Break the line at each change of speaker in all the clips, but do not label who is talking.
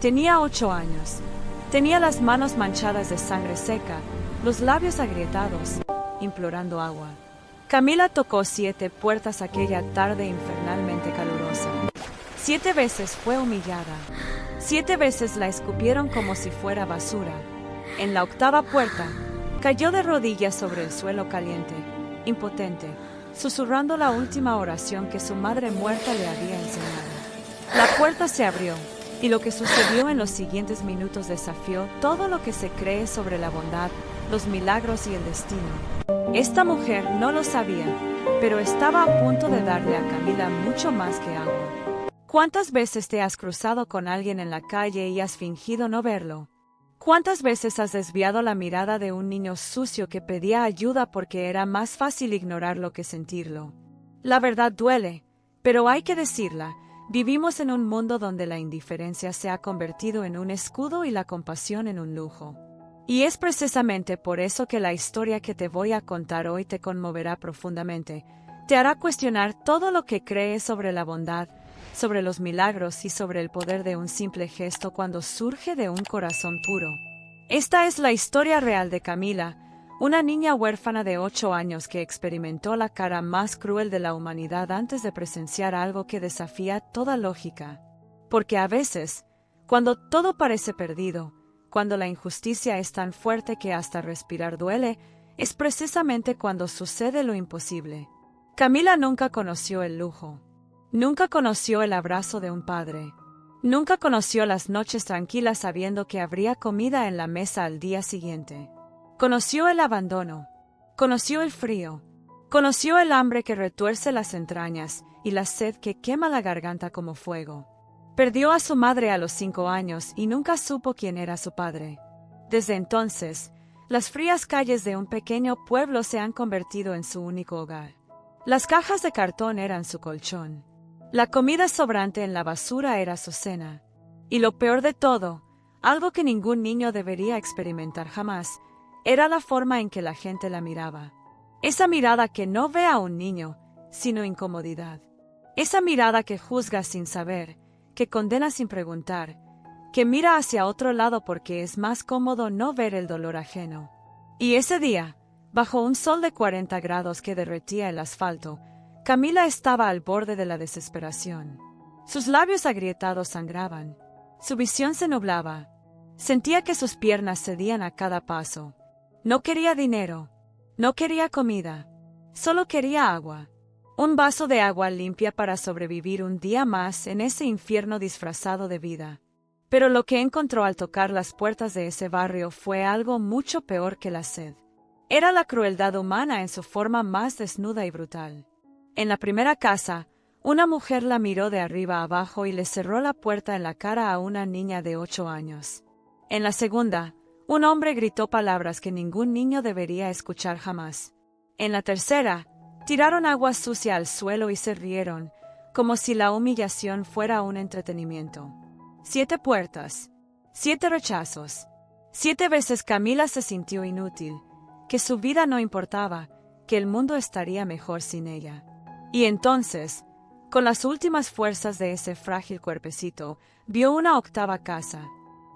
Tenía 8 años. Tenía las manos manchadas de sangre seca, los labios agrietados, implorando agua. Camila tocó 7 puertas aquella tarde infernalmente calurosa. 7 veces fue humillada. 7 veces la escupieron como si fuera basura. En la 8ª puerta, cayó de rodillas sobre el suelo caliente, impotente, susurrando la última oración que su madre muerta le había enseñado. La puerta se abrió, y lo que sucedió en los siguientes minutos desafió todo lo que se cree sobre la bondad, los milagros y el destino. Esta mujer no lo sabía, pero estaba a punto de darle a Camila mucho más que agua. ¿Cuántas veces te has cruzado con alguien en la calle y has fingido no verlo? ¿Cuántas veces has desviado la mirada de un niño sucio que pedía ayuda porque era más fácil ignorarlo que sentirlo? La verdad duele, pero hay que decirla. Vivimos en un mundo donde la indiferencia se ha convertido en un escudo y la compasión en un lujo. Y es precisamente por eso que la historia que te voy a contar hoy te conmoverá profundamente, te hará cuestionar todo lo que crees sobre la bondad, sobre los milagros y sobre el poder de un simple gesto cuando surge de un corazón puro. Esta es la historia real de Camila, una niña huérfana de 8 años que experimentó la cara más cruel de la humanidad antes de presenciar algo que desafía toda lógica. Porque a veces, cuando todo parece perdido, cuando la injusticia es tan fuerte que hasta respirar duele, es precisamente cuando sucede lo imposible. Camila nunca conoció el lujo. Nunca conoció el abrazo de un padre. Nunca conoció las noches tranquilas sabiendo que habría comida en la mesa al día siguiente. Conoció el abandono. Conoció el frío. Conoció el hambre que retuerce las entrañas y la sed que quema la garganta como fuego. Perdió a su madre a los 5 años y nunca supo quién era su padre. Desde entonces, las frías calles de un pequeño pueblo se han convertido en su único hogar. Las cajas de cartón eran su colchón. La comida sobrante en la basura era su cena. Y lo peor de todo, algo que ningún niño debería experimentar jamás, era la forma en que la gente la miraba. Esa mirada que no ve a un niño, sino incomodidad. Esa mirada que juzga sin saber, que condena sin preguntar, que mira hacia otro lado porque es más cómodo no ver el dolor ajeno. Y ese día, bajo un sol de 40 grados que derretía el asfalto, Camila estaba al borde de la desesperación. Sus labios agrietados sangraban. Su visión se nublaba. Sentía que sus piernas cedían a cada paso. No quería dinero. No quería comida. Solo quería agua. Un vaso de agua limpia para sobrevivir un día más en ese infierno disfrazado de vida. Pero lo que encontró al tocar las puertas de ese barrio fue algo mucho peor que la sed. Era la crueldad humana en su forma más desnuda y brutal. En la primera casa, una mujer la miró de arriba abajo y le cerró la puerta en la cara a una niña de 8 años. En la segunda, un hombre gritó palabras que ningún niño debería escuchar jamás. En la tercera, tiraron agua sucia al suelo y se rieron, como si la humillación fuera un entretenimiento. 7 puertas. 7 rechazos. 7 veces Camila se sintió inútil, que su vida no importaba, que el mundo estaría mejor sin ella. Y entonces, con las últimas fuerzas de ese frágil cuerpecito, vio una 8ª casa.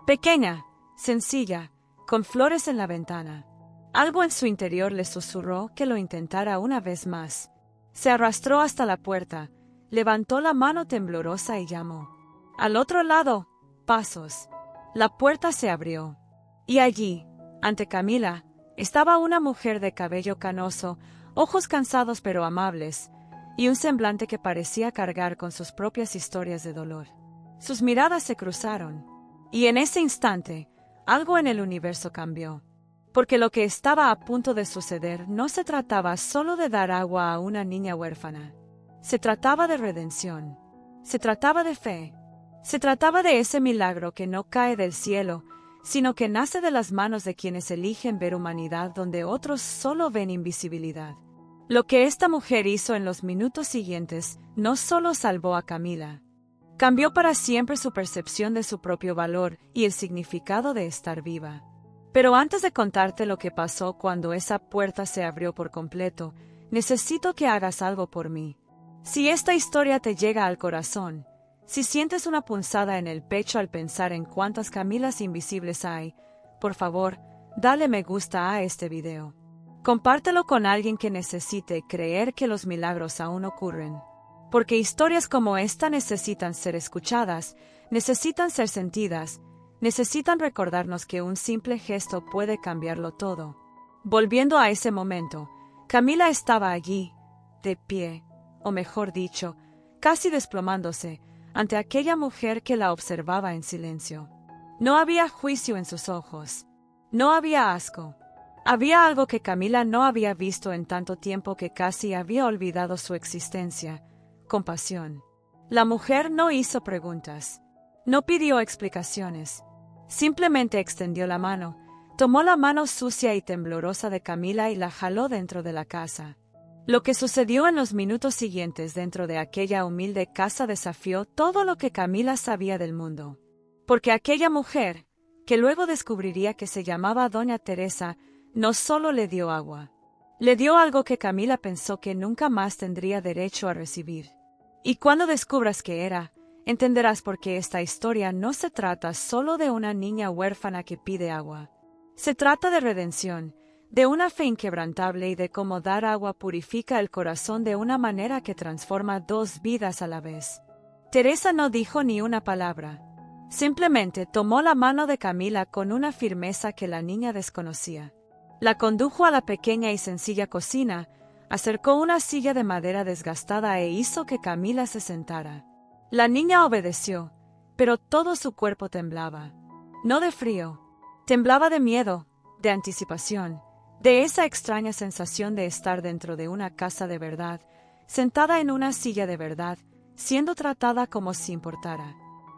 Pequeña, sencilla, con flores en la ventana. Algo en su interior le susurró que lo intentara una vez más. Se arrastró hasta la puerta, levantó la mano temblorosa y llamó. Al otro lado, pasos. La puerta se abrió. Y allí, ante Camila, estaba una mujer de cabello canoso, ojos cansados pero amables, y un semblante que parecía cargar con sus propias historias de dolor. Sus miradas se cruzaron, y en ese instante, algo en el universo cambió. Porque lo que estaba a punto de suceder no se trataba solo de dar agua a una niña huérfana. Se trataba de redención. Se trataba de fe. Se trataba de ese milagro que no cae del cielo, sino que nace de las manos de quienes eligen ver humanidad donde otros solo ven invisibilidad. Lo que esta mujer hizo en los minutos siguientes no solo salvó a Camila, cambió para siempre su percepción de su propio valor y el significado de estar viva. Pero antes de contarte lo que pasó cuando esa puerta se abrió por completo, necesito que hagas algo por mí. Si esta historia te llega al corazón, Si sientes una punzada en el pecho al pensar en cuántas Camilas invisibles hay, por favor, dale me gusta a este video. Compártelo con alguien que necesite creer que los milagros aún ocurren. Porque historias como esta necesitan ser escuchadas, necesitan ser sentidas, necesitan recordarnos que un simple gesto puede cambiarlo todo. Volviendo a ese momento, Camila estaba allí, de pie, o mejor dicho, casi desplomándose, ante aquella mujer que la observaba en silencio. No había juicio en sus ojos. No había asco. Había algo que Camila no había visto en tanto tiempo que casi había olvidado su existencia: compasión. La mujer no hizo preguntas. No pidió explicaciones. Simplemente extendió la mano, tomó la mano sucia y temblorosa de Camila y la jaló dentro de la casa. Lo que sucedió en los minutos siguientes dentro de aquella humilde casa desafió todo lo que Camila sabía del mundo. Porque aquella mujer, que luego descubriría que se llamaba Doña Teresa, no solo le dio agua. Le dio algo que Camila pensó que nunca más tendría derecho a recibir. Y cuando descubras qué era, entenderás por qué esta historia no se trata solo de una niña huérfana que pide agua. Se trata de redención, de una fe inquebrantable y de cómo dar agua purifica el corazón de una manera que transforma dos vidas a la vez. Teresa no dijo ni una palabra. Simplemente tomó la mano de Camila con una firmeza que la niña desconocía. La condujo a la pequeña y sencilla cocina, acercó una silla de madera desgastada e hizo que Camila se sentara. La niña obedeció, pero todo su cuerpo temblaba. No de frío, temblaba de miedo, de anticipación, de esa extraña sensación de estar dentro de una casa de verdad, sentada en una silla de verdad, siendo tratada como si importara.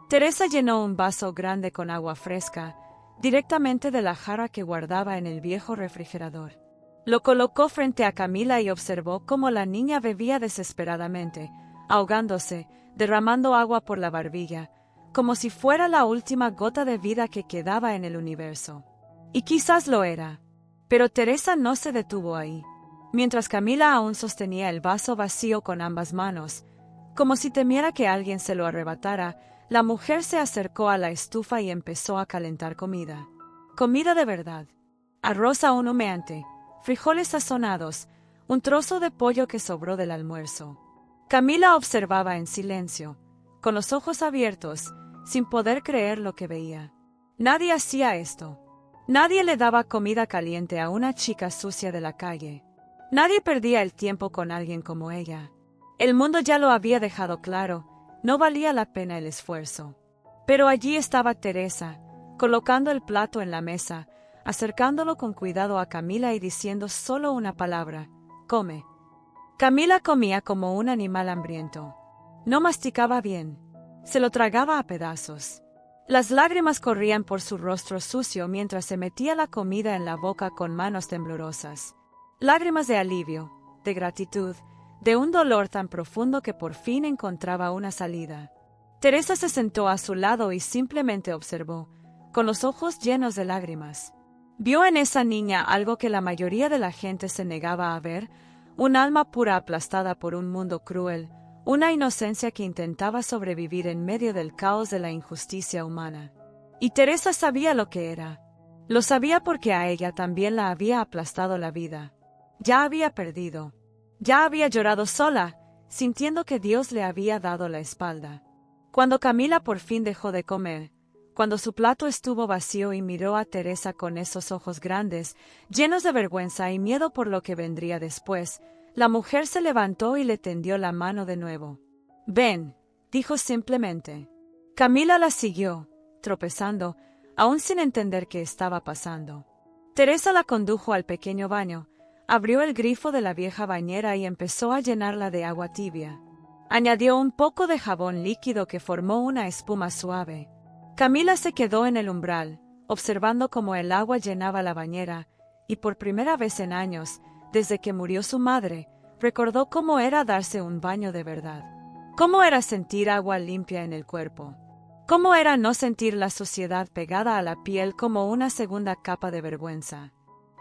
Teresa llenó un vaso grande con agua fresca, directamente de la jarra que guardaba en el viejo refrigerador. Lo colocó frente a Camila y observó cómo la niña bebía desesperadamente, ahogándose, derramando agua por la barbilla, como si fuera la última gota de vida que quedaba en el universo. Y quizás lo era. Pero Teresa no se detuvo ahí. Mientras Camila aún sostenía el vaso vacío con ambas manos, como si temiera que alguien se lo arrebatara, la mujer se acercó a la estufa y empezó a calentar comida. Comida de verdad. Arroz aún humeante, frijoles sazonados, un trozo de pollo que sobró del almuerzo. Camila observaba en silencio, con los ojos abiertos, sin poder creer lo que veía. Nadie hacía esto. Nadie le daba comida caliente a una chica sucia de la calle. Nadie perdía el tiempo con alguien como ella. El mundo ya lo había dejado claro, no valía la pena el esfuerzo. Pero allí estaba Teresa, colocando el plato en la mesa, acercándolo con cuidado a Camila y diciendo solo una palabra: come. Camila comía como un animal hambriento. No masticaba bien. Se lo tragaba a pedazos. Las lágrimas corrían por su rostro sucio mientras se metía la comida en la boca con manos temblorosas. Lágrimas de alivio, de gratitud, de un dolor tan profundo que por fin encontraba una salida. Teresa se sentó a su lado y simplemente observó, con los ojos llenos de lágrimas. Vio en esa niña algo que la mayoría de la gente se negaba a ver, un alma pura aplastada por un mundo cruel, una inocencia que intentaba sobrevivir en medio del caos de la injusticia humana. Y Teresa sabía lo que era. Lo sabía porque a ella también la había aplastado la vida. Ya había perdido. Ya había llorado sola, sintiendo que Dios le había dado la espalda. Cuando Camila por fin dejó de comer, cuando su plato estuvo vacío y miró a Teresa con esos ojos grandes, llenos de vergüenza y miedo por lo que vendría después, la mujer se levantó y le tendió la mano de nuevo. «Ven», dijo simplemente. Camila la siguió, tropezando, aún sin entender qué estaba pasando. Teresa la condujo al pequeño baño, abrió el grifo de la vieja bañera y empezó a llenarla de agua tibia. Añadió un poco de jabón líquido que formó una espuma suave. Camila se quedó en el umbral, observando cómo el agua llenaba la bañera, y por primera vez en años, desde que murió su madre, recordó cómo era darse un baño de verdad. Cómo era sentir agua limpia en el cuerpo. Cómo era no sentir la suciedad pegada a la piel como una segunda capa de vergüenza.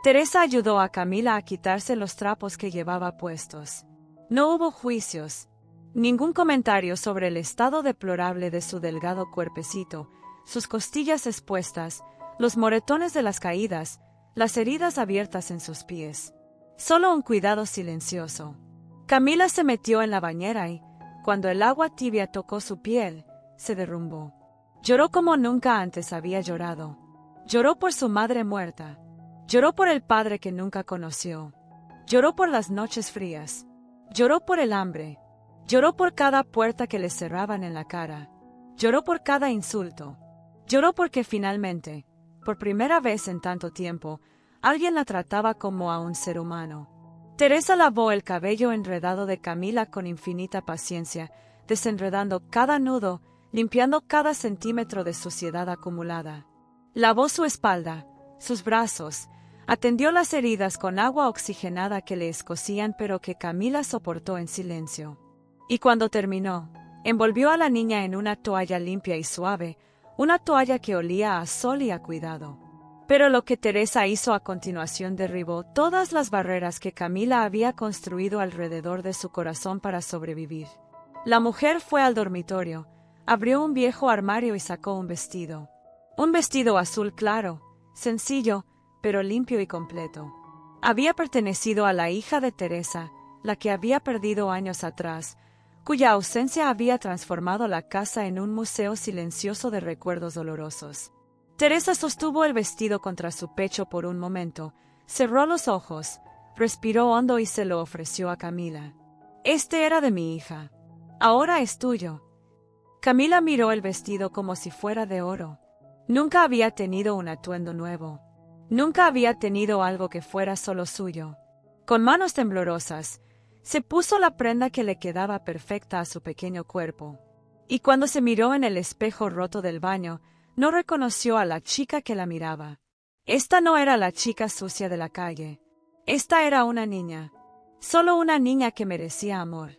Teresa ayudó a Camila a quitarse los trapos que llevaba puestos. No hubo juicios. Ningún comentario sobre el estado deplorable de su delgado cuerpecito, sus costillas expuestas, los moretones de las caídas, las heridas abiertas en sus pies. Solo un cuidado silencioso. Camila se metió en la bañera y, cuando el agua tibia tocó su piel, se derrumbó. Lloró como nunca antes había llorado. Lloró por su madre muerta. Lloró por el padre que nunca conoció. Lloró por las noches frías. Lloró por el hambre. Lloró por cada puerta que le cerraban en la cara. Lloró por cada insulto. Lloró porque finalmente, por primera vez en tanto tiempo, alguien la trataba como a un ser humano. Teresa lavó el cabello enredado de Camila con infinita paciencia, desenredando cada nudo, limpiando cada centímetro de suciedad acumulada. Lavó su espalda, sus brazos, atendió las heridas con agua oxigenada que le escocían pero que Camila soportó en silencio. Y cuando terminó, envolvió a la niña en una toalla limpia y suave, una toalla que olía a sol y a cuidado. Pero lo que Teresa hizo a continuación derribó todas las barreras que Camila había construido alrededor de su corazón para sobrevivir. La mujer fue al dormitorio, abrió un viejo armario y sacó un vestido. Un vestido azul claro, sencillo, pero limpio y completo. Había pertenecido a la hija de Teresa, la que había perdido años atrás, cuya ausencia había transformado la casa en un museo silencioso de recuerdos dolorosos. Teresa sostuvo el vestido contra su pecho por un momento, cerró los ojos, respiró hondo y se lo ofreció a Camila. Este era de mi hija. Ahora es tuyo. Camila miró el vestido como si fuera de oro. Nunca había tenido un atuendo nuevo. Nunca había tenido algo que fuera solo suyo. Con manos temblorosas, se puso la prenda que le quedaba perfecta a su pequeño cuerpo. Y cuando se miró en el espejo roto del baño, no reconoció a la chica que la miraba. Esta no era la chica sucia de la calle. Esta era una niña. Solo una niña que merecía amor.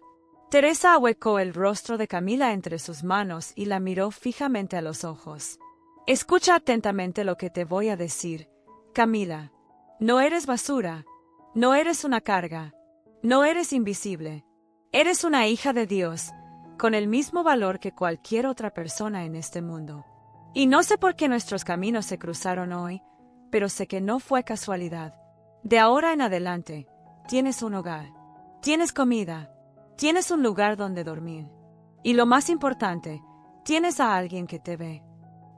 Teresa ahuecó el rostro de Camila entre sus manos y la miró fijamente a los ojos. Escucha atentamente lo que te voy a decir, Camila. No eres basura. No eres una carga. No eres invisible. Eres una hija de Dios, con el mismo valor que cualquier otra persona en este mundo. Y no sé por qué nuestros caminos se cruzaron hoy, pero sé que no fue casualidad. De ahora en adelante, tienes un hogar, tienes comida, tienes un lugar donde dormir. Y lo más importante, tienes a alguien que te ve.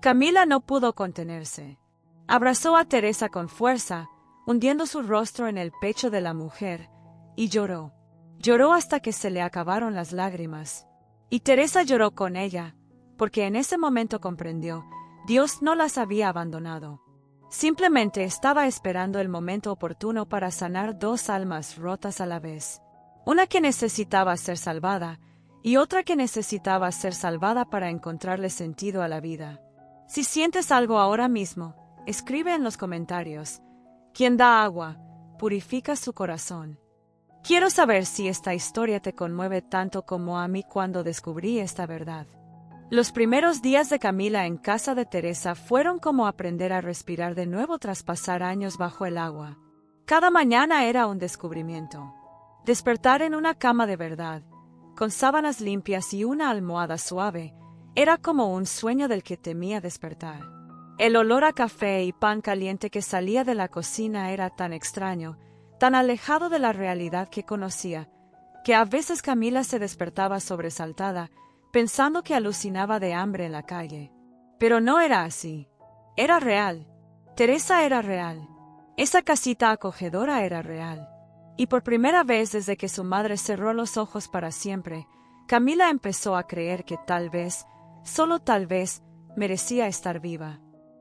Camila no pudo contenerse. Abrazó a Teresa con fuerza, hundiendo su rostro en el pecho de la mujer, y lloró. Lloró hasta que se le acabaron las lágrimas. Y Teresa lloró con ella, porque en ese momento comprendió, Dios no las había abandonado. Simplemente estaba esperando el momento oportuno para sanar dos almas rotas a la vez. Una que necesitaba ser salvada, y otra que necesitaba ser salvada para encontrarle sentido a la vida. Si sientes algo ahora mismo, escribe en los comentarios. Quien da agua, purifica su corazón. Quiero saber si esta historia te conmueve tanto como a mí cuando descubrí esta verdad. Los primeros días de Camila en casa de Teresa fueron como aprender a respirar de nuevo tras pasar años bajo el agua. Cada mañana era un descubrimiento. Despertar en una cama de verdad, con sábanas limpias y una almohada suave, era como un sueño del que temía despertar. El olor a café y pan caliente que salía de la cocina era tan extraño, tan alejado de la realidad que conocía, que a veces Camila se despertaba sobresaltada, pensando que alucinaba de hambre en la calle. Pero no era así. Era real. Teresa era real. Esa casita acogedora era real. Y por primera vez desde que su madre cerró los ojos para siempre, Camila empezó a creer que tal vez, solo tal vez, merecía estar viva.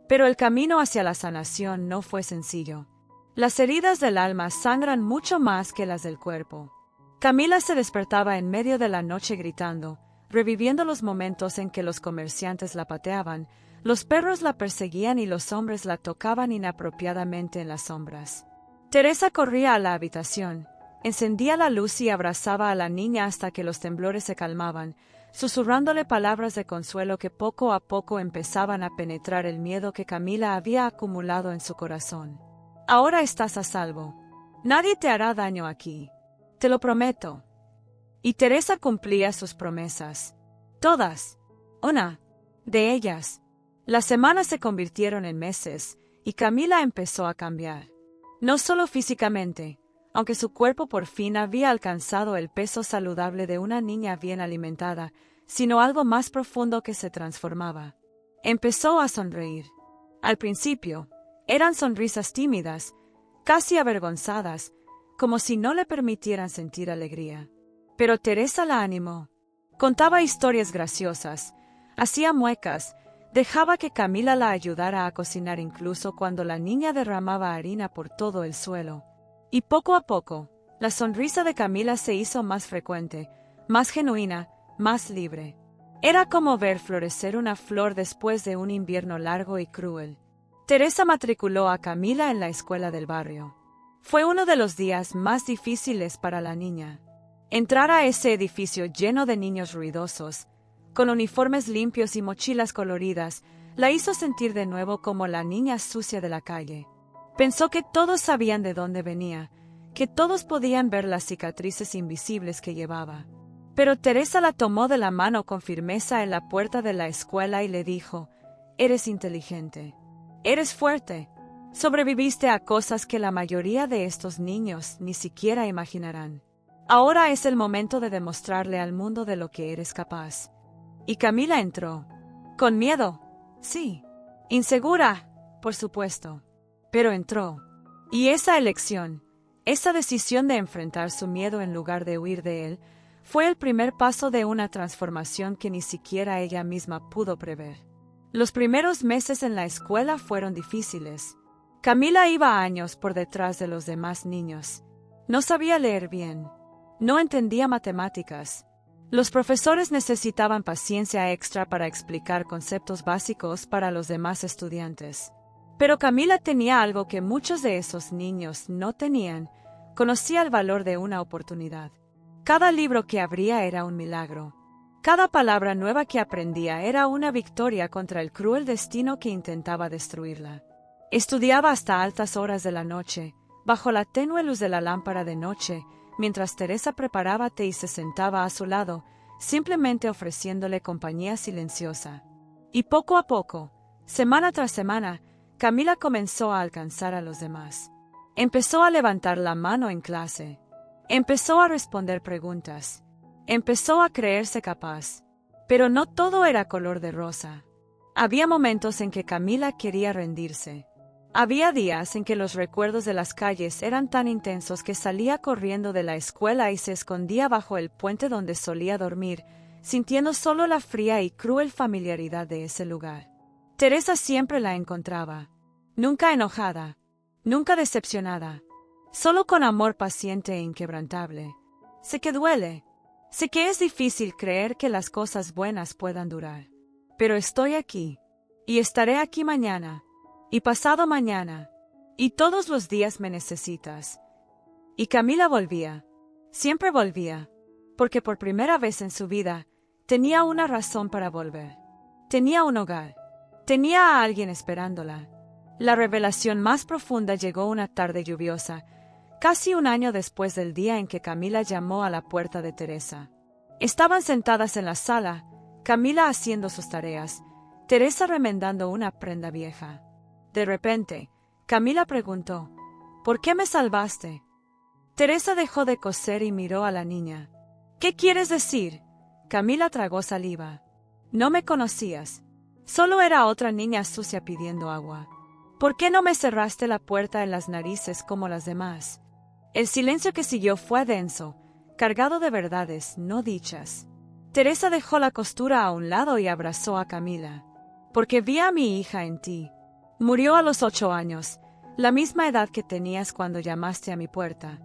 Pero el camino hacia la sanación no fue sencillo. Las heridas del alma sangran mucho más que las del cuerpo. Camila se despertaba en medio de la noche gritando, reviviendo los momentos en que los comerciantes la pateaban, los perros la perseguían y los hombres la tocaban inapropiadamente en las sombras. Teresa corría a la habitación, encendía la luz y abrazaba a la niña hasta que los temblores se calmaban, susurrándole palabras de consuelo que poco a poco empezaban a penetrar el miedo que Camila había acumulado en su corazón. Ahora estás a salvo. Nadie te hará daño aquí. Te lo prometo. Y Teresa cumplía sus promesas. Todas. Una de ellas. Las semanas se convirtieron en meses, y Camila empezó a cambiar. No solo físicamente, aunque su cuerpo por fin había alcanzado el peso saludable de una niña bien alimentada, sino algo más profundo que se transformaba. Empezó a sonreír. Al principio, eran sonrisas tímidas, casi avergonzadas, como si no le permitieran sentir alegría. Pero Teresa la animó. Contaba historias graciosas, hacía muecas, dejaba que Camila la ayudara a cocinar incluso cuando la niña derramaba harina por todo el suelo. Y poco a poco, la sonrisa de Camila se hizo más frecuente, más genuina, más libre. Era como ver florecer una flor después de un invierno largo y cruel. Teresa matriculó a Camila en la escuela del barrio. Fue uno de los días más difíciles para la niña. Entrar a ese edificio lleno de niños ruidosos, con uniformes limpios y mochilas coloridas, la hizo sentir de nuevo como la niña sucia de la calle. Pensó que todos sabían de dónde venía, que todos podían ver las cicatrices invisibles que llevaba. Pero Teresa la tomó de la mano con firmeza en la puerta de la escuela y le dijo: «Eres inteligente. Eres fuerte. Sobreviviste a cosas que la mayoría de estos niños ni siquiera imaginarán. Ahora es el momento de demostrarle al mundo de lo que eres capaz». Y Camila entró. Con miedo, sí. Insegura, por supuesto. Pero entró. Y esa elección, esa decisión de enfrentar su miedo en lugar de huir de él, fue el primer paso de una transformación que ni siquiera ella misma pudo prever. Los primeros meses en la escuela fueron difíciles. Camila iba años por detrás de los demás niños. No sabía leer bien. No entendía matemáticas. Los profesores necesitaban paciencia extra para explicar conceptos básicos para los demás estudiantes. Pero Camila tenía algo que muchos de esos niños no tenían: conocía el valor de una oportunidad. Cada libro que abría era un milagro. Cada palabra nueva que aprendía era una victoria contra el cruel destino que intentaba destruirla. Estudiaba hasta altas horas de la noche, bajo la tenue luz de la lámpara de noche, mientras Teresa preparaba té y se sentaba a su lado, simplemente ofreciéndole compañía silenciosa. Y poco a poco, semana tras semana, Camila comenzó a alcanzar a los demás. Empezó a levantar la mano en clase. Empezó a responder preguntas. Empezó a creerse capaz. Pero no todo era color de rosa. Había momentos en que Camila quería rendirse. Había días en que los recuerdos de las calles eran tan intensos que salía corriendo de la escuela y se escondía bajo el puente donde solía dormir, sintiendo solo la fría y cruel familiaridad de ese lugar. Teresa siempre la encontraba. Nunca enojada, nunca decepcionada, solo con amor paciente e inquebrantable. Sé que duele. Sé que es difícil creer que las cosas buenas puedan durar. Pero estoy aquí. Y estaré aquí mañana. Y pasado mañana. Y todos los días me necesitas. Y Camila volvía. Siempre volvía. Porque por primera vez en su vida, tenía una razón para volver. Tenía un hogar. Tenía a alguien esperándola. La revelación más profunda llegó una tarde lluviosa, casi un año después del día en que Camila llamó a la puerta de Teresa. Estaban sentadas en la sala, Camila haciendo sus tareas, Teresa remendando una prenda vieja. De repente, Camila preguntó: «¿Por qué me salvaste?». Teresa dejó de coser y miró a la niña. «¿Qué quieres decir?». Camila tragó saliva. «No me conocías. Solo era otra niña sucia pidiendo agua. ¿Por qué no me cerraste la puerta en las narices como las demás?». El silencio que siguió fue denso, cargado de verdades no dichas. Teresa dejó la costura a un lado y abrazó a Camila. «Porque vi a mi hija en ti. Murió a los 8 años, la misma edad que tenías cuando llamaste a mi puerta.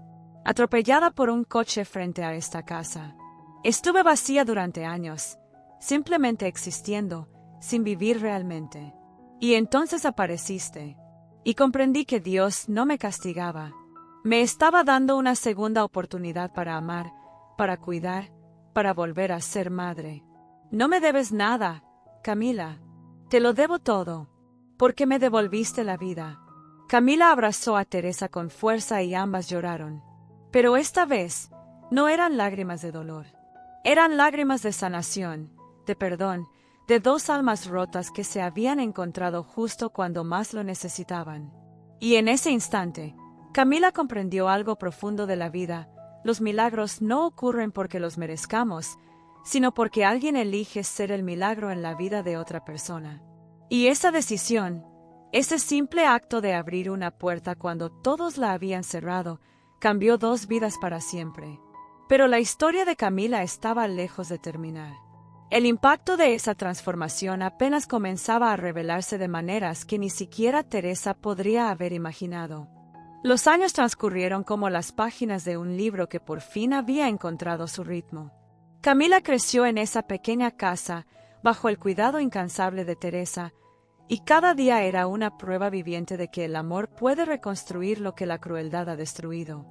Atropellada por un coche frente a esta casa. Estuve vacía durante años, simplemente existiendo, sin vivir realmente. Y entonces apareciste. Y comprendí que Dios no me castigaba. Me estaba dando una segunda oportunidad para amar, para cuidar, para volver a ser madre. No me debes nada, Camila. Te lo debo todo. Porque me devolviste la vida». Camila abrazó a Teresa con fuerza y ambas lloraron. Pero esta vez, No eran lágrimas de dolor. Eran lágrimas de sanación, de perdón, de dos almas rotas que se habían encontrado justo cuando más lo necesitaban. Y en ese instante, Camila comprendió algo profundo de la vida. Los milagros no ocurren porque los merezcamos, sino porque alguien elige ser el milagro en la vida de otra persona. Y esa decisión, ese simple acto de abrir una puerta cuando todos la habían cerrado, cambió dos vidas para siempre. Pero la historia de Camila estaba lejos de terminar. El impacto de esa transformación apenas comenzaba a revelarse de maneras que ni siquiera Teresa podría haber imaginado. Los años transcurrieron como las páginas de un libro que por fin había encontrado su ritmo. Camila creció en esa pequeña casa, bajo el cuidado incansable de Teresa, y cada día era una prueba viviente de que el amor puede reconstruir lo que la crueldad ha destruido.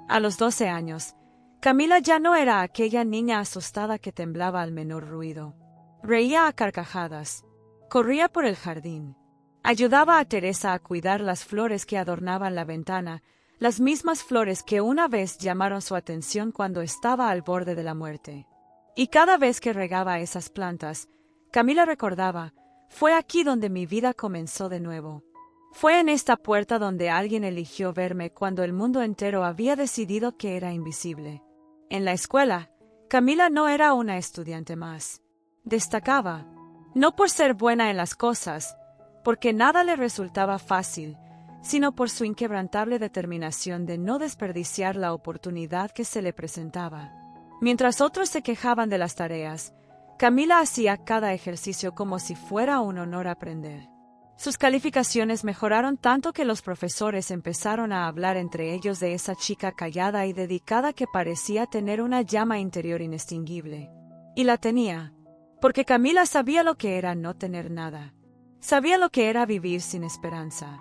A los 12 años, Camila ya no era aquella niña asustada que temblaba al menor ruido. Reía a carcajadas, corría por el jardín, ayudaba a Teresa a cuidar las flores que adornaban la ventana, las mismas flores que una vez llamaron su atención cuando estaba al borde de la muerte. Y cada vez que regaba esas plantas, Camila recordaba: fue aquí donde mi vida comenzó de nuevo. Fue en esta puerta donde alguien eligió verme cuando el mundo entero había decidido que era invisible. En la escuela, Camila no era una estudiante más. Destacaba, no por ser buena en las cosas, porque nada le resultaba fácil, sino por su inquebrantable determinación de no desperdiciar la oportunidad que se le presentaba. Mientras otros se quejaban de las tareas, Camila hacía cada ejercicio como si fuera un honor aprender. Sus calificaciones mejoraron tanto que los profesores empezaron a hablar entre ellos de esa chica callada y dedicada que parecía tener una llama interior inextinguible. Y la tenía, porque Camila sabía lo que era no tener nada. Sabía lo que era vivir sin esperanza.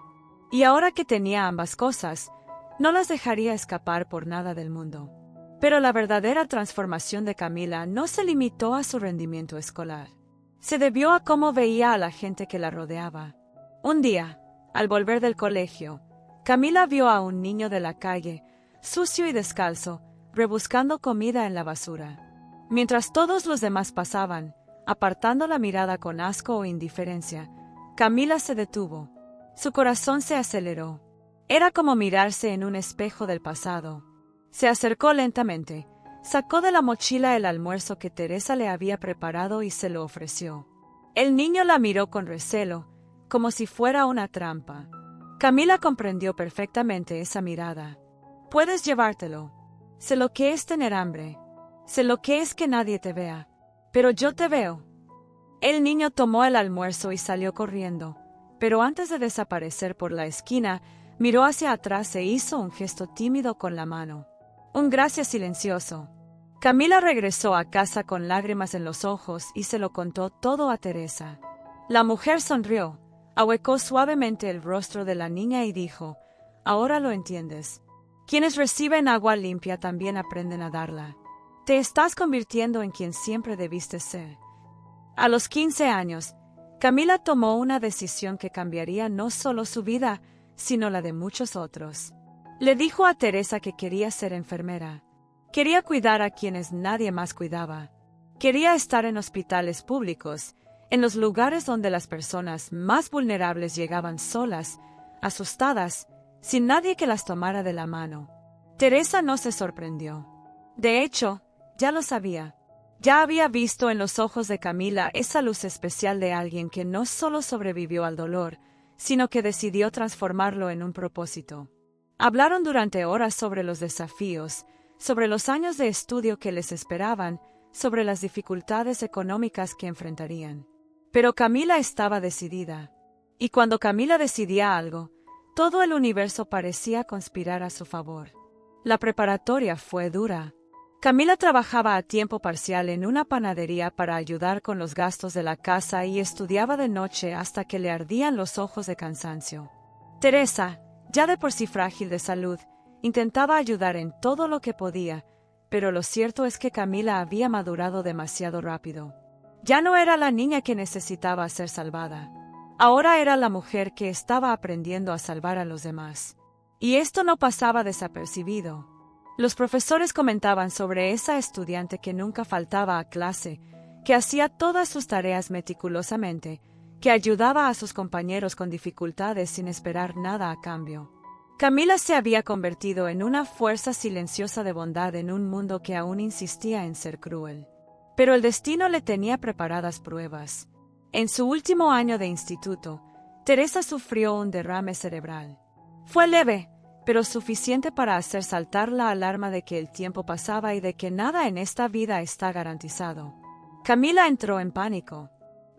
Y ahora que tenía ambas cosas, no las dejaría escapar por nada del mundo. Pero la verdadera transformación de Camila no se limitó a su rendimiento escolar. Se debió a cómo veía a la gente que la rodeaba. Un día, al volver del colegio, Camila vio a un niño de la calle, sucio y descalzo, rebuscando comida en la basura. Mientras todos los demás pasaban, apartando la mirada con asco o indiferencia, Camila se detuvo. Su corazón se aceleró. Era como mirarse en un espejo del pasado. Se acercó lentamente, sacó de la mochila el almuerzo que Teresa le había preparado y se lo ofreció. El niño la miró con recelo, como si fuera una trampa. Camila comprendió perfectamente esa mirada. Puedes llevártelo. Sé lo que es tener hambre. Sé lo que es que nadie te vea. Pero yo te veo. El niño tomó el almuerzo y salió corriendo, pero antes de desaparecer por la esquina, miró hacia atrás e hizo un gesto tímido con la mano. Un gracias silencioso. Camila regresó a casa con lágrimas en los ojos y se lo contó todo a Teresa. La mujer sonrió, ahuecó suavemente el rostro de la niña y dijo: ahora lo entiendes. Quienes reciben agua limpia también aprenden a darla. Te estás convirtiendo en quien siempre debiste ser. A los 15 años, Camila tomó una decisión que cambiaría no solo su vida, sino la de muchos otros. Le dijo a Teresa que quería ser enfermera. Quería cuidar a quienes nadie más cuidaba. Quería estar en hospitales públicos, en los lugares donde las personas más vulnerables llegaban solas, asustadas, sin nadie que las tomara de la mano. Teresa no se sorprendió. De hecho, ya lo sabía. Ya había visto en los ojos de Camila esa luz especial de alguien que no solo sobrevivió al dolor, sino que decidió transformarlo en un propósito. Hablaron durante horas sobre los desafíos, sobre los años de estudio que les esperaban, sobre las dificultades económicas que enfrentarían. Pero Camila estaba decidida. Y cuando Camila decidía algo, todo el universo parecía conspirar a su favor. La preparatoria fue dura. Camila trabajaba a tiempo parcial en una panadería para ayudar con los gastos de la casa y estudiaba de noche hasta que le ardían los ojos de cansancio. Teresa, ya de por sí frágil de salud, intentaba ayudar en todo lo que podía, pero lo cierto es que Camila había madurado demasiado rápido. Ya no era la niña que necesitaba ser salvada. Ahora era la mujer que estaba aprendiendo a salvar a los demás. Y esto no pasaba desapercibido. Los profesores comentaban sobre esa estudiante que nunca faltaba a clase, que hacía todas sus tareas meticulosamente, que ayudaba a sus compañeros con dificultades sin esperar nada a cambio. Camila se había convertido en una fuerza silenciosa de bondad en un mundo que aún insistía en ser cruel. Pero el destino le tenía preparadas pruebas. En su último año de instituto, Teresa sufrió un derrame cerebral. Fue leve, pero suficiente para hacer saltar la alarma de que el tiempo pasaba y de que nada en esta vida está garantizado. Camila entró en pánico.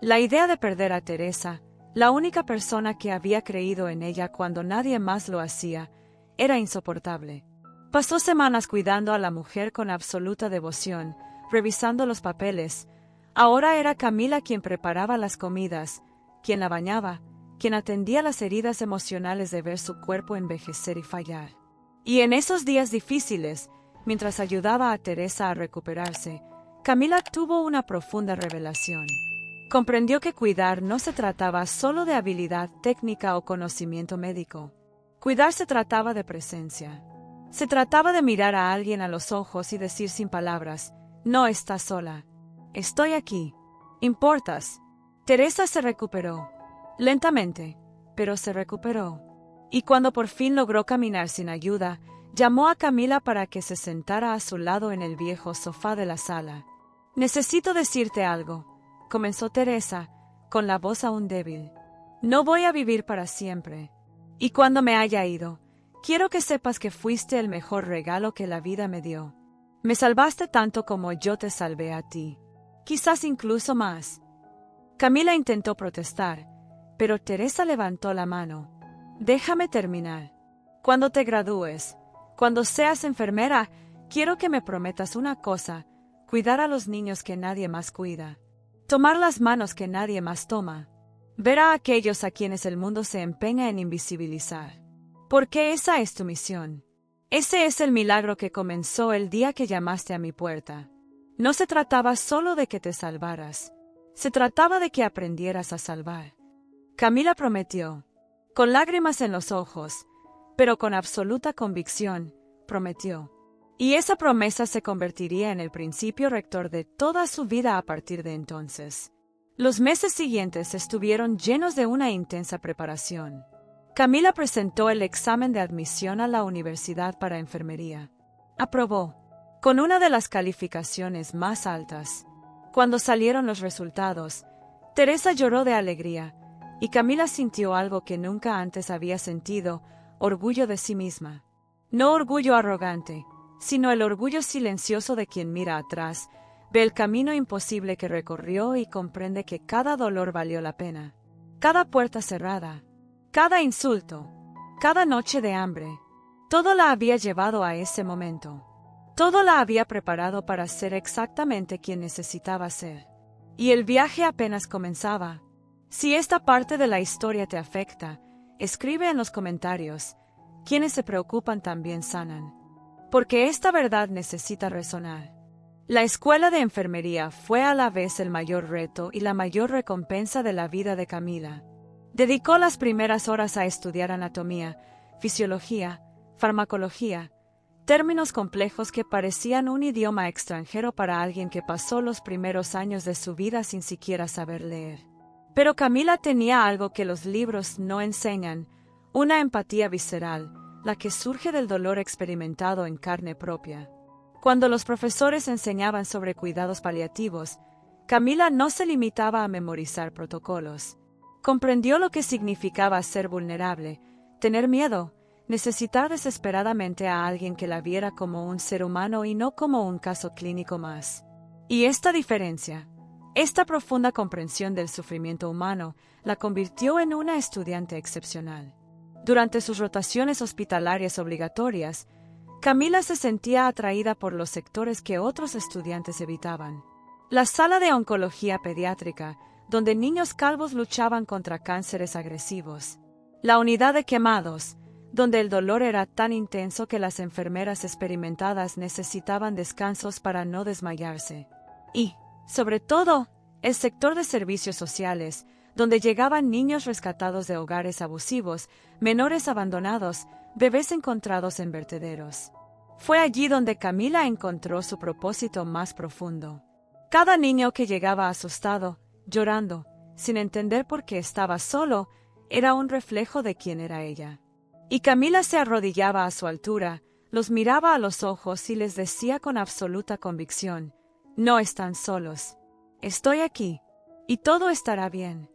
La idea de perder a Teresa, la única persona que había creído en ella cuando nadie más lo hacía, era insoportable. Pasó semanas cuidando a la mujer con absoluta devoción, revisando los papeles. Ahora era Camila quien preparaba las comidas, quien la bañaba, quien atendía las heridas emocionales de ver su cuerpo envejecer y fallar. Y en esos días difíciles, mientras ayudaba a Teresa a recuperarse, Camila tuvo una profunda revelación. Comprendió que cuidar no se trataba solo de habilidad técnica o conocimiento médico. Cuidar se trataba de presencia. Se trataba de mirar a alguien a los ojos y decir sin palabras, no estás sola. Estoy aquí. Importas. Teresa se recuperó. Lentamente, pero se recuperó. Y cuando por fin logró caminar sin ayuda, llamó a Camila para que se sentara a su lado en el viejo sofá de la sala. Necesito decirte algo, comenzó Teresa, con la voz aún débil. No voy a vivir para siempre. Y cuando me haya ido, quiero que sepas que fuiste el mejor regalo que la vida me dio. Me salvaste tanto como yo te salvé a ti. Quizás incluso más. Camila intentó protestar, pero Teresa levantó la mano. Déjame terminar. Cuando te gradúes, cuando seas enfermera, quiero que me prometas una cosa, cuidar a los niños que nadie más cuida. Tomar las manos que nadie más toma. Ver a aquellos a quienes el mundo se empeña en invisibilizar. Porque esa es tu misión. Ese es el milagro que comenzó el día que llamaste a mi puerta. No se trataba solo de que te salvaras. Se trataba de que aprendieras a salvar. Camila prometió, con lágrimas en los ojos, pero con absoluta convicción, prometió. Y esa promesa se convertiría en el principio rector de toda su vida a partir de entonces. Los meses siguientes estuvieron llenos de una intensa preparación. Camila presentó el examen de admisión a la universidad para enfermería. Aprobó, con una de las calificaciones más altas. Cuando salieron los resultados, Teresa lloró de alegría, y Camila sintió algo que nunca antes había sentido, orgullo de sí misma. No orgullo arrogante, sino el orgullo silencioso de quien mira atrás, ve el camino imposible que recorrió y comprende que cada dolor valió la pena. Cada puerta cerrada, cada insulto, cada noche de hambre, todo la había llevado a ese momento. Todo la había preparado para ser exactamente quien necesitaba ser. Y el viaje apenas comenzaba. Si esta parte de la historia te afecta, escribe en los comentarios. Quienes se preocupan también sanan. Porque esta verdad necesita resonar. La escuela de enfermería fue a la vez el mayor reto y la mayor recompensa de la vida de Camila. Dedicó las primeras horas a estudiar anatomía, fisiología, farmacología, términos complejos que parecían un idioma extranjero para alguien que pasó los primeros años de su vida sin siquiera saber leer. Pero Camila tenía algo que los libros no enseñan, una empatía visceral, la que surge del dolor experimentado en carne propia. Cuando los profesores enseñaban sobre cuidados paliativos, Camila no se limitaba a memorizar protocolos. Comprendió lo que significaba ser vulnerable, tener miedo, necesitar desesperadamente a alguien que la viera como un ser humano y no como un caso clínico más. Y esta diferencia, esta profunda comprensión del sufrimiento humano, la convirtió en una estudiante excepcional. Durante sus rotaciones hospitalarias obligatorias, Camila se sentía atraída por los sectores que otros estudiantes evitaban. La sala de oncología pediátrica, donde niños calvos luchaban contra cánceres agresivos. La unidad de quemados, donde el dolor era tan intenso que las enfermeras experimentadas necesitaban descansos para no desmayarse. Y, sobre todo, el sector de servicios sociales, donde llegaban niños rescatados de hogares abusivos, menores abandonados, bebés encontrados en vertederos. Fue allí donde Camila encontró su propósito más profundo. Cada niño que llegaba asustado, llorando, sin entender por qué estaba solo, era un reflejo de quién era ella. Y Camila se arrodillaba a su altura, los miraba a los ojos y les decía con absoluta convicción: no están solos. Estoy aquí. Y todo estará bien.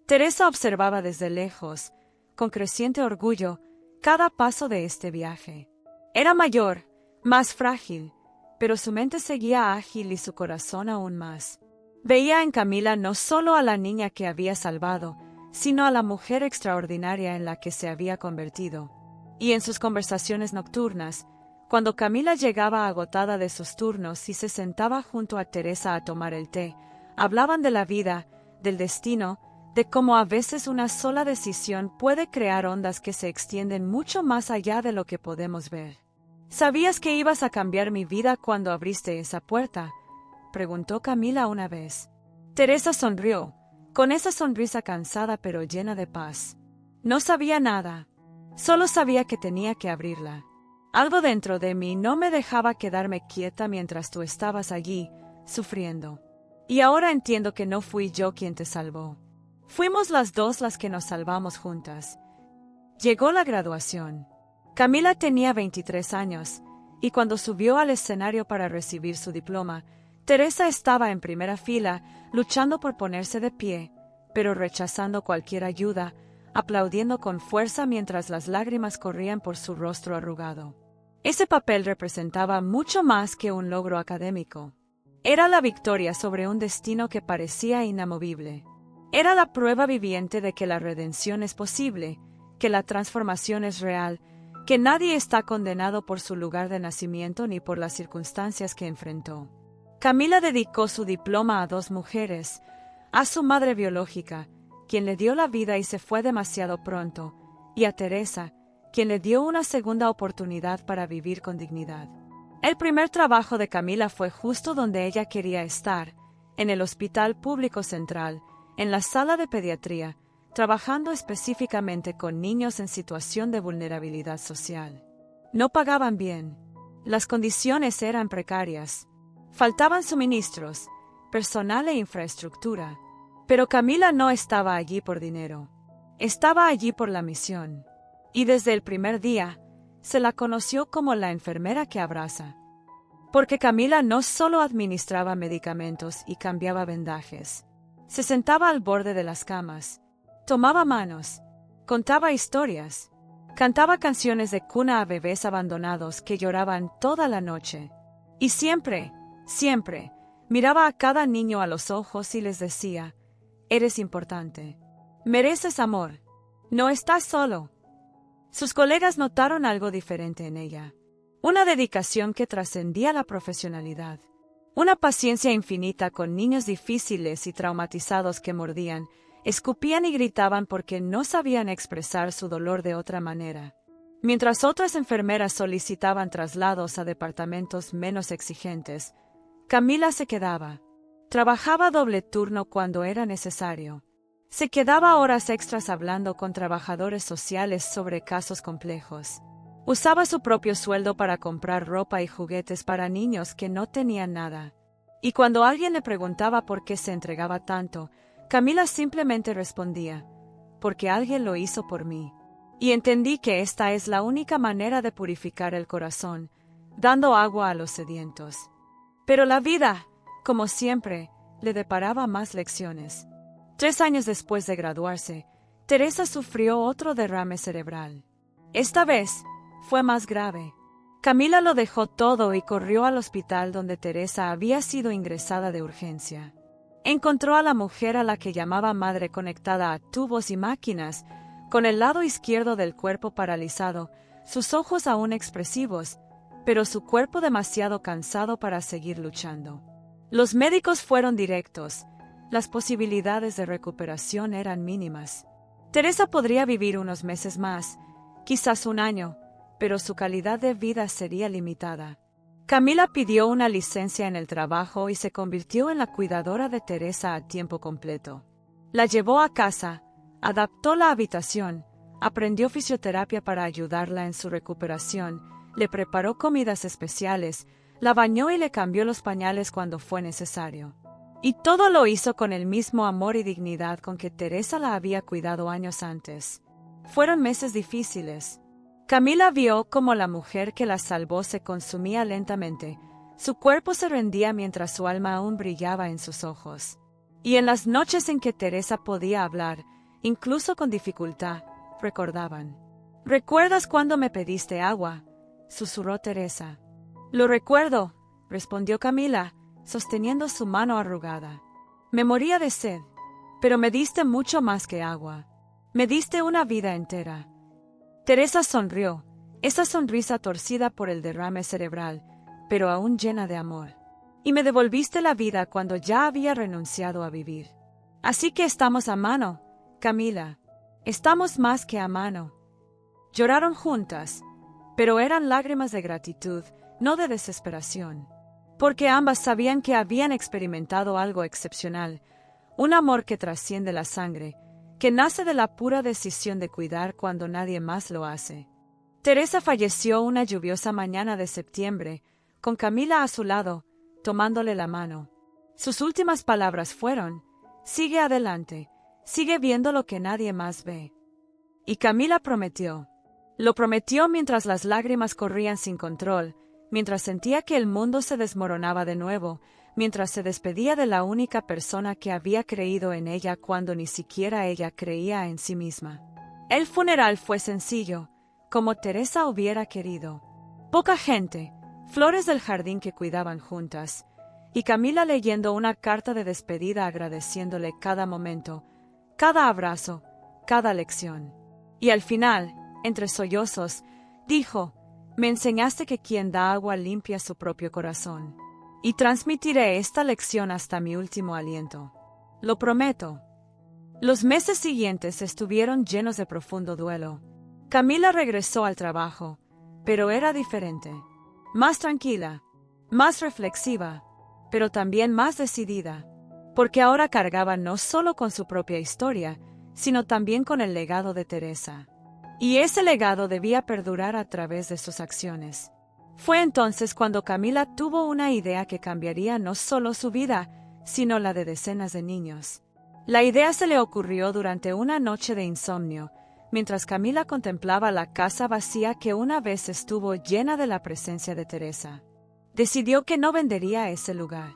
Teresa observaba desde lejos, con creciente orgullo, cada paso de este viaje. Era mayor, más frágil, pero su mente seguía ágil y su corazón aún más. Veía en Camila no solo a la niña que había salvado, sino a la mujer extraordinaria en la que se había convertido. Y en sus conversaciones nocturnas, cuando Camila llegaba agotada de sus turnos y se sentaba junto a Teresa a tomar el té, hablaban de la vida, del destino, de cómo a veces una sola decisión puede crear ondas que se extienden mucho más allá de lo que podemos ver. ¿Sabías que ibas a cambiar mi vida cuando abriste esa puerta?, preguntó Camila una vez. Teresa sonrió, con esa sonrisa cansada pero llena de paz. No sabía nada, solo sabía que tenía que abrirla. Algo dentro de mí no me dejaba quedarme quieta mientras tú estabas allí, sufriendo. Y ahora entiendo que no fui yo quien te salvó. Fuimos las dos las que nos salvamos juntas. Llegó la graduación. Camila tenía 23 años, y cuando subió al escenario para recibir su diploma, Teresa estaba en primera fila, luchando por ponerse de pie, pero rechazando cualquier ayuda, aplaudiendo con fuerza mientras las lágrimas corrían por su rostro arrugado. Ese papel representaba mucho más que un logro académico. Era la victoria sobre un destino que parecía inamovible. Era la prueba viviente de que la redención es posible, que la transformación es real, que nadie está condenado por su lugar de nacimiento ni por las circunstancias que enfrentó. Camila dedicó su diploma a dos mujeres, a su madre biológica, quien le dio la vida y se fue demasiado pronto, y a Teresa, quien le dio una segunda oportunidad para vivir con dignidad. El primer trabajo de Camila fue justo donde ella quería estar, en el Hospital Público Central, en la sala de pediatría, trabajando específicamente con niños en situación de vulnerabilidad social. No pagaban bien. Las condiciones eran precarias. Faltaban suministros, personal e infraestructura. Pero Camila no estaba allí por dinero. Estaba allí por la misión. Y desde el primer día, se la conoció como la enfermera que abraza. Porque Camila no solo administraba medicamentos y cambiaba vendajes. Se sentaba al borde de las camas, tomaba manos, contaba historias, cantaba canciones de cuna a bebés abandonados que lloraban toda la noche. Y siempre, siempre, miraba a cada niño a los ojos y les decía: eres importante, mereces amor, no estás solo. Sus colegas notaron algo diferente en ella, una dedicación que trascendía la profesionalidad. Una paciencia infinita con niños difíciles y traumatizados que mordían, escupían y gritaban porque no sabían expresar su dolor de otra manera. Mientras otras enfermeras solicitaban traslados a departamentos menos exigentes, Camila se quedaba. Trabajaba doble turno cuando era necesario. Se quedaba horas extras hablando con trabajadores sociales sobre casos complejos. Usaba su propio sueldo para comprar ropa y juguetes para niños que no tenían nada. Y cuando alguien le preguntaba por qué se entregaba tanto, Camila simplemente respondía: porque alguien lo hizo por mí. Y entendí que esta es la única manera de purificar el corazón, dando agua a los sedientos. Pero la vida, como siempre, le deparaba más lecciones. 3 años después de graduarse, Teresa sufrió otro derrame cerebral. Esta vez, fue más grave. Camila lo dejó todo y corrió al hospital donde Teresa había sido ingresada de urgencia. Encontró a la mujer a la que llamaba madre conectada a tubos y máquinas, con el lado izquierdo del cuerpo paralizado, sus ojos aún expresivos, pero su cuerpo demasiado cansado para seguir luchando. Los médicos fueron directos. Las posibilidades de recuperación eran mínimas. Teresa podría vivir unos meses más, quizás un año, pero su calidad de vida sería limitada. Camila pidió una licencia en el trabajo y se convirtió en la cuidadora de Teresa a tiempo completo. La llevó a casa, adaptó la habitación, aprendió fisioterapia para ayudarla en su recuperación le preparó comidas especiales, la bañó y le cambió los pañales cuando fue necesario. Y todo lo hizo con el mismo amor y dignidad con que Teresa la había cuidado años antes. Fueron meses difíciles. Camila vio cómo la mujer que la salvó se consumía lentamente. Su cuerpo se rendía mientras su alma aún brillaba en sus ojos. Y en las noches en que Teresa podía hablar, incluso con dificultad, recordaban. «¿Recuerdas cuando me pediste agua?», susurró Teresa. «Lo recuerdo», respondió Camila, sosteniendo su mano arrugada. «Me moría de sed, pero me diste mucho más que agua. Me diste una vida entera». Teresa sonrió, esa sonrisa torcida por el derrame cerebral, pero aún llena de amor. «Y me devolviste la vida cuando ya había renunciado a vivir. Así que estamos a mano, Camila. Estamos más que a mano». Lloraron juntas, pero eran lágrimas de gratitud, no de desesperación. Porque ambas sabían que habían experimentado algo excepcional, un amor que trasciende la sangre, que nace de la pura decisión de cuidar cuando nadie más lo hace. Teresa falleció una lluviosa mañana de septiembre, con Camila a su lado, tomándole la mano. Sus últimas palabras fueron: «Sigue adelante, sigue viendo lo que nadie más ve». Y Camila prometió. Lo prometió mientras las lágrimas corrían sin control, mientras sentía que el mundo se desmoronaba de nuevo, mientras se despedía de la única persona que había creído en ella cuando ni siquiera ella creía en sí misma. El funeral fue sencillo, como Teresa hubiera querido. Poca gente, flores del jardín que cuidaban juntas, y Camila leyendo una carta de despedida agradeciéndole cada momento, cada abrazo, cada lección. Y al final, entre sollozos, dijo: «Me enseñaste que quien da agua limpia su propio corazón. Y transmitiré esta lección hasta mi último aliento. Lo prometo». Los meses siguientes estuvieron llenos de profundo duelo. Camila regresó al trabajo, pero era diferente. Más tranquila, más reflexiva, pero también más decidida, porque ahora cargaba no solo con su propia historia, sino también con el legado de Teresa. Y ese legado debía perdurar a través de sus acciones. Fue entonces cuando Camila tuvo una idea que cambiaría no solo su vida, sino la de decenas de niños. La idea se le ocurrió durante una noche de insomnio, mientras Camila contemplaba la casa vacía que una vez estuvo llena de la presencia de Teresa. Decidió que no vendería ese lugar.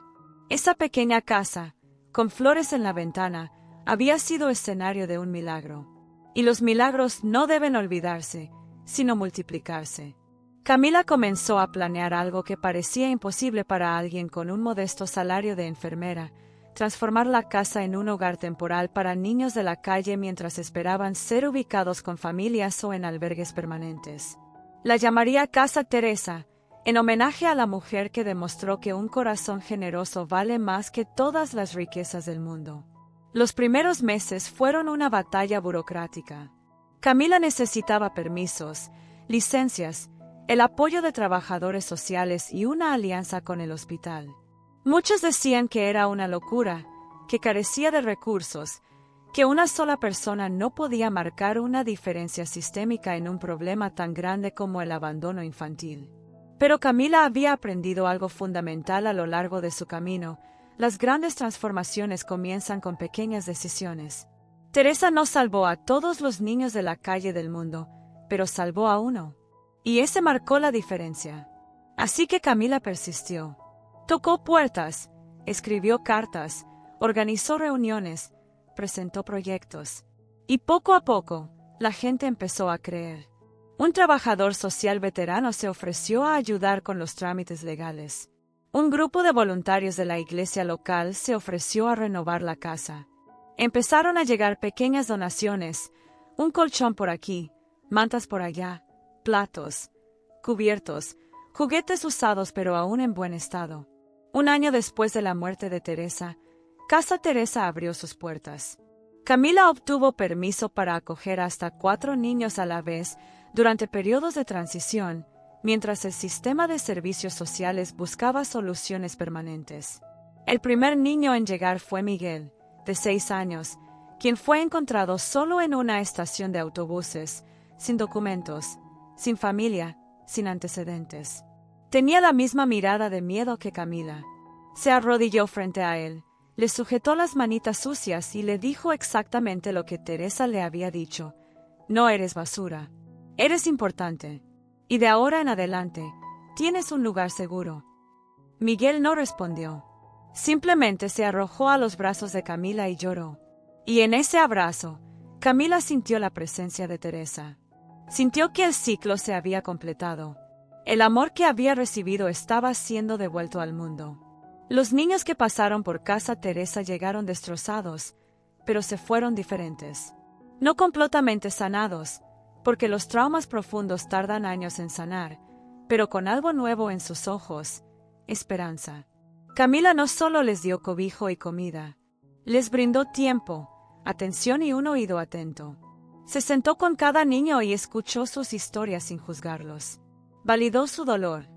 Esa pequeña casa, con flores en la ventana, había sido escenario de un milagro. Y los milagros no deben olvidarse, sino multiplicarse. Camila comenzó a planear algo que parecía imposible para alguien con un modesto salario de enfermera: transformar la casa en un hogar temporal para niños de la calle mientras esperaban ser ubicados con familias o en albergues permanentes. La llamaría Casa Teresa, en homenaje a la mujer que demostró que un corazón generoso vale más que todas las riquezas del mundo. Los primeros meses fueron una batalla burocrática. Camila necesitaba permisos, licencias, el apoyo de trabajadores sociales y una alianza con el hospital. Muchos decían que era una locura, que carecía de recursos, que una sola persona no podía marcar una diferencia sistémica en un problema tan grande como el abandono infantil. Pero Camila había aprendido algo fundamental a lo largo de su camino: las grandes transformaciones comienzan con pequeñas decisiones. Teresa no salvó a todos los niños de la calle del mundo, pero salvó a uno. Y ese marcó la diferencia. Así que Camila persistió. Tocó puertas, escribió cartas, organizó reuniones, presentó proyectos. Y poco a poco, la gente empezó a creer. Un trabajador social veterano se ofreció a ayudar con los trámites legales. Un grupo de voluntarios de la iglesia local se ofreció a renovar la casa. Empezaron a llegar pequeñas donaciones: un colchón por aquí, mantas por allá, platos, cubiertos, juguetes usados pero aún en buen estado. Un año después de la muerte de Teresa, Casa Teresa abrió sus puertas. Camila obtuvo permiso para acoger hasta 4 niños a la vez durante periodos de transición, mientras el sistema de servicios sociales buscaba soluciones permanentes. El primer niño en llegar fue Miguel, de 6 años, quien fue encontrado solo en una estación de autobuses, sin documentos, sin familia, sin antecedentes. Tenía la misma mirada de miedo que Camila. Se arrodilló frente a él, le sujetó las manitas sucias y le dijo exactamente lo que Teresa le había dicho. No eres basura. Eres importante. Y de ahora en adelante, tienes un lugar seguro. Miguel no respondió. Simplemente se arrojó a los brazos de Camila y lloró. Y en ese abrazo, Camila sintió la presencia de Teresa. Sintió que el ciclo se había completado. El amor que había recibido estaba siendo devuelto al mundo. Los niños que pasaron por casa Teresa llegaron destrozados, pero se fueron diferentes. No completamente sanados, porque los traumas profundos tardan años en sanar, pero con algo nuevo en sus ojos, esperanza. Camila no solo les dio cobijo y comida, les brindó tiempo, atención y un oído atento. Se sentó con cada niño y escuchó sus historias sin juzgarlos. Validó su dolor.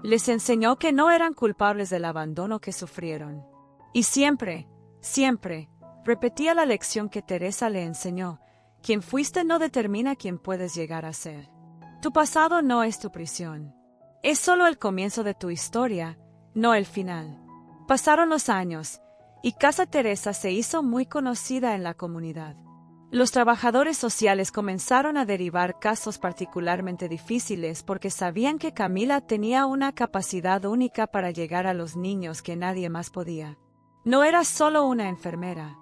Les enseñó que no eran culpables del abandono que sufrieron. Y siempre, siempre, repetía la lección que Teresa le enseñó: quien fuiste no determina quién puedes llegar a ser. Tu pasado no es tu prisión. Es solo el comienzo de tu historia, no el final. Pasaron los años, y Casa Teresa se hizo muy conocida en la comunidad. Los trabajadores sociales comenzaron a derivar casos particularmente difíciles porque sabían que Camila tenía una capacidad única para llegar a los niños que nadie más podía. No era solo una enfermera.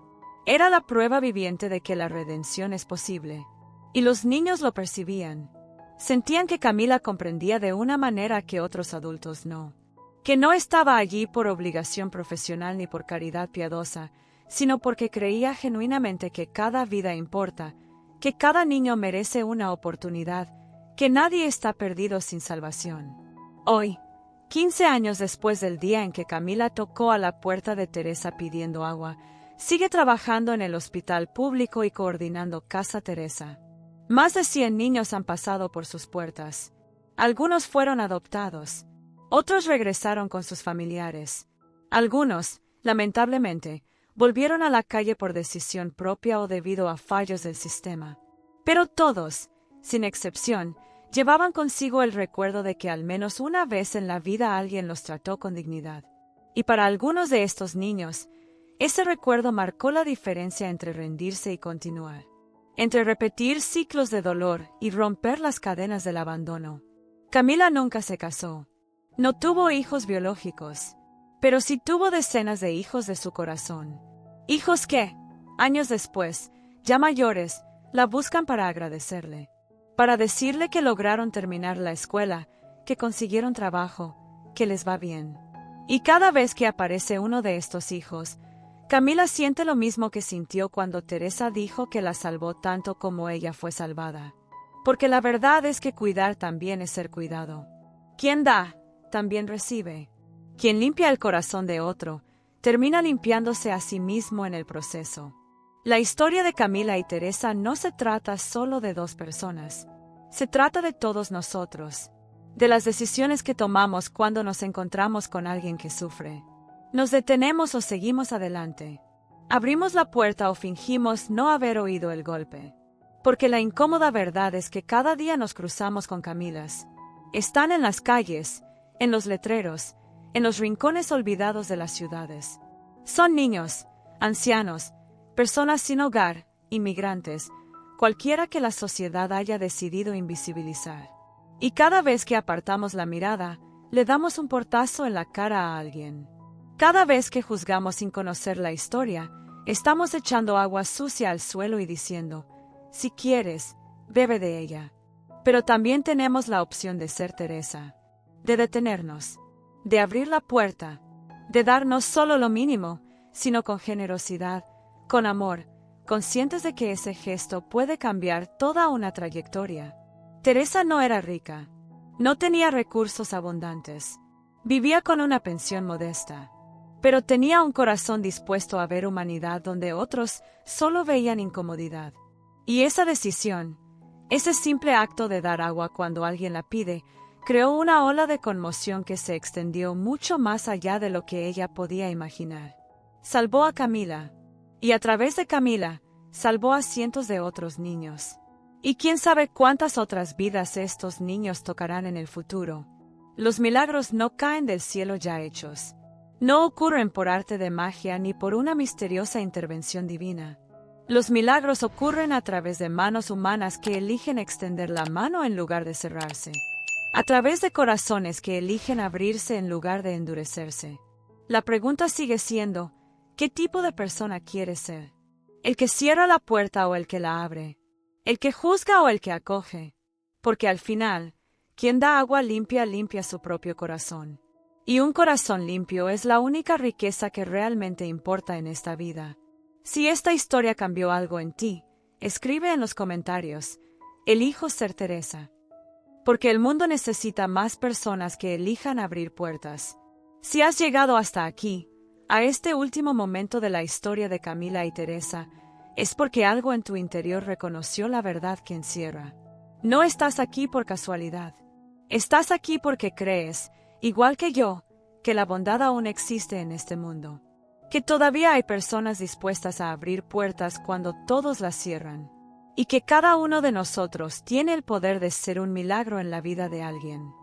Era la prueba viviente de que la redención es posible. Y los niños lo percibían. Sentían que Camila comprendía de una manera que otros adultos no. Que no estaba allí por obligación profesional ni por caridad piadosa, sino porque creía genuinamente que cada vida importa, que cada niño merece una oportunidad, que nadie está perdido sin salvación. Hoy, 15 años después del día en que Camila tocó a la puerta de Teresa pidiendo agua, sigue trabajando en el hospital público y coordinando Casa Teresa. Más de 100 niños han pasado por sus puertas. Algunos fueron adoptados. Otros regresaron con sus familiares. Algunos, lamentablemente, volvieron a la calle por decisión propia o debido a fallos del sistema. Pero todos, sin excepción, llevaban consigo el recuerdo de que al menos una vez en la vida alguien los trató con dignidad. Y para algunos de estos niños, ese recuerdo marcó la diferencia entre rendirse y continuar, entre repetir ciclos de dolor y romper las cadenas del abandono. Camila nunca se casó. No tuvo hijos biológicos, pero sí tuvo decenas de hijos de su corazón. Hijos que, años después, ya mayores, la buscan para agradecerle, para decirle que lograron terminar la escuela, que consiguieron trabajo, que les va bien. Y cada vez que aparece uno de estos hijos, Camila siente lo mismo que sintió cuando Teresa dijo que la salvó tanto como ella fue salvada. Porque la verdad es que cuidar también es ser cuidado. Quien da, también recibe. Quien limpia el corazón de otro, termina limpiándose a sí mismo en el proceso. La historia de Camila y Teresa no se trata solo de dos personas. Se trata de todos nosotros, de las decisiones que tomamos cuando nos encontramos con alguien que sufre. Nos detenemos o seguimos adelante. Abrimos la puerta o fingimos no haber oído el golpe. Porque la incómoda verdad es que cada día nos cruzamos con Camilas. Están en las calles, en los letreros, en los rincones olvidados de las ciudades. Son niños, ancianos, personas sin hogar, inmigrantes, cualquiera que la sociedad haya decidido invisibilizar. Y cada vez que apartamos la mirada, le damos un portazo en la cara a alguien. Cada vez que juzgamos sin conocer la historia, estamos echando agua sucia al suelo y diciendo: si quieres, bebe de ella. Pero también tenemos la opción de ser Teresa, de detenernos, de abrir la puerta, de dar no solo lo mínimo, sino con generosidad, con amor, conscientes de que ese gesto puede cambiar toda una trayectoria. Teresa no era rica, no tenía recursos abundantes, vivía con una pensión modesta, pero tenía un corazón dispuesto a ver humanidad donde otros solo veían incomodidad. Y esa decisión, ese simple acto de dar agua cuando alguien la pide, creó una ola de conmoción que se extendió mucho más allá de lo que ella podía imaginar. Salvó a Camila, y a través de Camila, salvó a cientos de otros niños. Y quién sabe cuántas otras vidas estos niños tocarán en el futuro. Los milagros no caen del cielo ya hechos. No ocurren por arte de magia ni por una misteriosa intervención divina. Los milagros ocurren a través de manos humanas que eligen extender la mano en lugar de cerrarse. A través de corazones que eligen abrirse en lugar de endurecerse. La pregunta sigue siendo, ¿qué tipo de persona quieres ser? ¿El que cierra la puerta o el que la abre? ¿El que juzga o el que acoge? Porque al final, quien da agua limpia limpia su propio corazón. Y un corazón limpio es la única riqueza que realmente importa en esta vida. Si esta historia cambió algo en ti, escribe en los comentarios, elijo ser Teresa. Porque el mundo necesita más personas que elijan abrir puertas. Si has llegado hasta aquí, a este último momento de la historia de Camila y Teresa, es porque algo en tu interior reconoció la verdad que encierra. No estás aquí por casualidad. Estás aquí porque crees, igual que yo, que la bondad aún existe en este mundo. Que todavía hay personas dispuestas a abrir puertas cuando todos las cierran. Y que cada uno de nosotros tiene el poder de ser un milagro en la vida de alguien.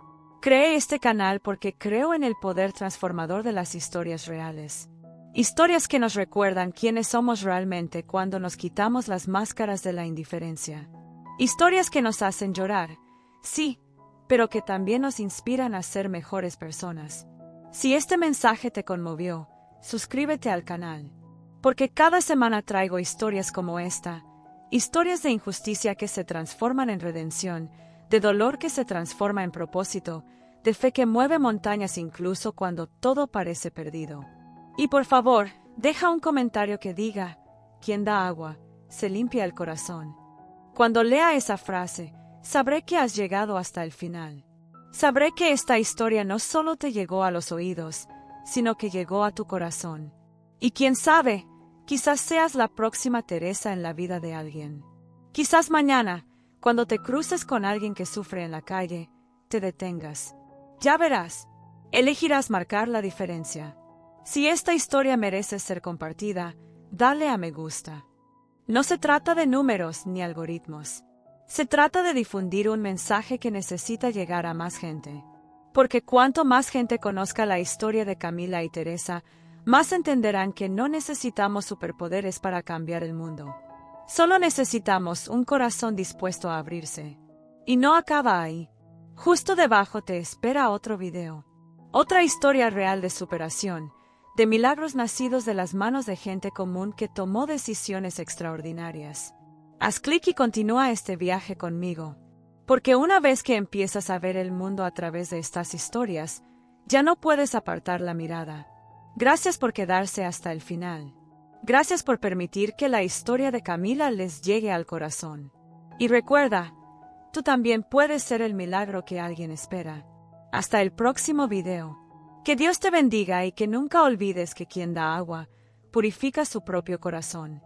Creé este canal porque creo en el poder transformador de las historias reales. Historias que nos recuerdan quiénes somos realmente cuando nos quitamos las máscaras de la indiferencia. Historias que nos hacen llorar, sí, pero que también nos inspiran a ser mejores personas. Si este mensaje te conmovió, suscríbete al canal. Porque cada semana traigo historias como esta, historias de injusticia que se transforman en redención, de dolor que se transforma en propósito, de fe que mueve montañas incluso cuando todo parece perdido. Y por favor, deja un comentario que diga, quien da agua, se limpia el corazón. Cuando lea esa frase, sabré que has llegado hasta el final. Sabré que esta historia no solo te llegó a los oídos, sino que llegó a tu corazón. Y quién sabe, quizás seas la próxima Teresa en la vida de alguien. Quizás mañana, cuando te cruces con alguien que sufre en la calle, te detengas. Ya verás, elegirás marcar la diferencia. Si esta historia merece ser compartida, dale a me gusta. No se trata de números ni algoritmos. Se trata de difundir un mensaje que necesita llegar a más gente. Porque cuanto más gente conozca la historia de Camila y Teresa, más entenderán que no necesitamos superpoderes para cambiar el mundo. Solo necesitamos un corazón dispuesto a abrirse. Y no acaba ahí. Justo debajo te espera otro video. Otra historia real de superación, de milagros nacidos de las manos de gente común que tomó decisiones extraordinarias. Haz clic y continúa este viaje conmigo. Porque una vez que empiezas a ver el mundo a través de estas historias, ya no puedes apartar la mirada. Gracias por quedarse hasta el final. Gracias por permitir que la historia de Camila les llegue al corazón. Y recuerda, tú también puedes ser el milagro que alguien espera. Hasta el próximo video. Que Dios te bendiga y que nunca olvides que quien da agua, purifica su propio corazón.